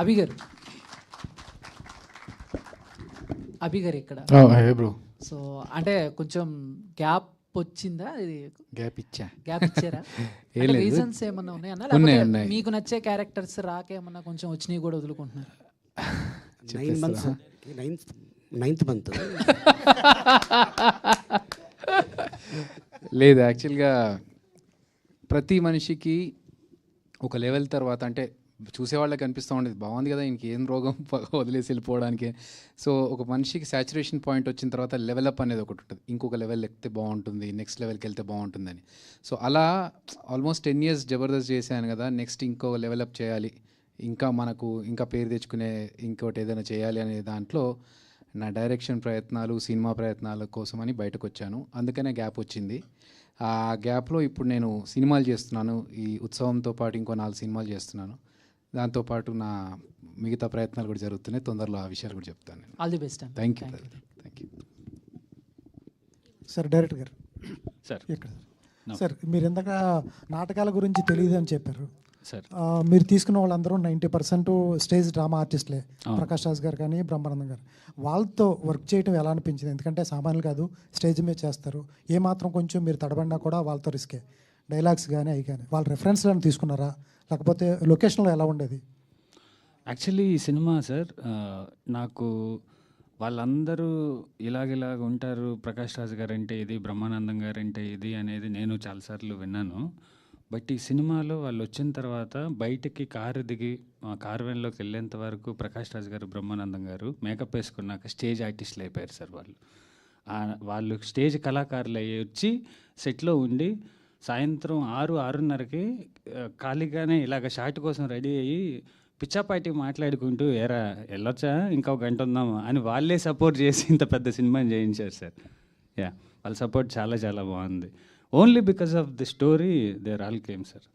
అభి గారు, అభి గారు ఇక్కడ. బ్రో. సో అంటే కొంచెం గ్యాప్ వచ్చిందా? ఇది గ్యాప్ ఇచ్చారా? రీజన్స్ ఏమన్నా ఉన్నాయా అన్న? ఉన్నాయి. మీకు నచ్చే క్యారెక్టర్స్ రాక ఏమన్నా కొంచెం వచ్చినవి కూడా వదులుకుంటున్నారు? 9th మంత్ లేదు, యాక్చువల్గా ప్రతి మనిషికి ఒక లెవెల్ తర్వాత అంటే చూసేవాళ్ళకి అనిపిస్తూ ఉండేది బాగుంది కదా ఇంకేం రోగం వదిలేసి వెళ్ళిపోవడానికి. సో ఒక మనిషికి సాచురేషన్ పాయింట్ వచ్చిన తర్వాత లెవెలప్ అనేది ఒకటి ఉంటుంది, ఇంకొక లెవెల్ ఎక్కితే బాగుంటుంది, నెక్స్ట్ లెవెల్కి వెళ్తే బాగుంటుందని. సో అలా ఆల్మోస్ట్ 10 years జబర్దస్త్ చేశాను కదా, నెక్స్ట్ ఇంకో లెవెలప్ చేయాలి, ఇంకా పేరు తెచ్చుకునే ఇంకోటి ఏదైనా చేయాలి అనే దాంట్లో నా డైరెక్షన్ ప్రయత్నాలు, సినిమా ప్రయత్నాల కోసమని బయటకు వచ్చాను. అందుకనే గ్యాప్ వచ్చింది. ఆ గ్యాప్లో ఇప్పుడు నేను సినిమాలు చేస్తున్నాను. ఈ ఉత్సవంతో పాటు ఇంకో 4 సినిమాలు చేస్తున్నాను. దాంతోపాటు నా మిగతా ప్రయత్నాలు కూడా జరుగుతున్నాయి. తొందరలో ఆ విషయాలు కూడా చెప్తాను. All the best. Thank you. Sir director గారు సార్ ఇక్కడ సార్, మీరు ఇందాక నాటకాల గురించి తెలియదు అని చెప్పారు సార్. మీరు తీసుకున్న వాళ్ళందరూ 90% స్టేజ్ డ్రామా ఆర్టిస్టులే. ప్రకాష్ రాజ్ గారు కానీ బ్రహ్మానందం గారు, వాళ్ళతో వర్క్ చేయడం ఎలా అనిపించింది? ఎందుకంటే సామాన్యులు కాదు, స్టేజ్ మీద చేస్తారు. ఏమాత్రం కొంచెం మీరు తడబడినా కూడా వాళ్ళతో రిస్కే. డైలాగ్స్ కానీ అవి కానీ వాళ్ళ రెఫరెన్స్లను తీసుకున్నారా, లేకపోతే లొకేషన్లో ఎలా ఉండేది? యాక్చువల్లీ ఈ సినిమా సార్, నాకు వాళ్ళందరూ ఇలాగ ఉంటారు, ప్రకాష్ రాజ్ గారు అంటే ఇది, బ్రహ్మానందం గారు అంటే ఇది అనేది నేను చాలాసార్లు విన్నాను. బట్ ఈ సినిమాలో వాళ్ళు వచ్చిన తర్వాత బయటికి కారు దిగి కారు వ్యాన్లోకి వెళ్ళేంత వరకు ప్రకాష్ రాజ్ గారు, బ్రహ్మానందం గారు మేకప్ వేసుకున్నాక స్టేజ్ ఆర్టిస్టులు అయిపోయారు సార్. వాళ్ళు స్టేజ్ కళాకారులు అయ్యి వచ్చి సెట్లో ఉండి సాయంత్రం 6-6:30కి ఖాళీగానే ఇలాగ షాట్ కోసం రెడీ అయ్యి పిచ్చాపాటి మాట్లాడుకుంటూ ఎరా వెళ్ళొచ్చా, ఇంకా ఒక గంట ఉందామా అని వాళ్ళే సపోర్ట్ చేసి ఇంత పెద్ద సినిమాని చేయించారు సార్. వాళ్ళ సపోర్ట్ చాలా చాలా బాగుంది. Only because of the story they are all came sir.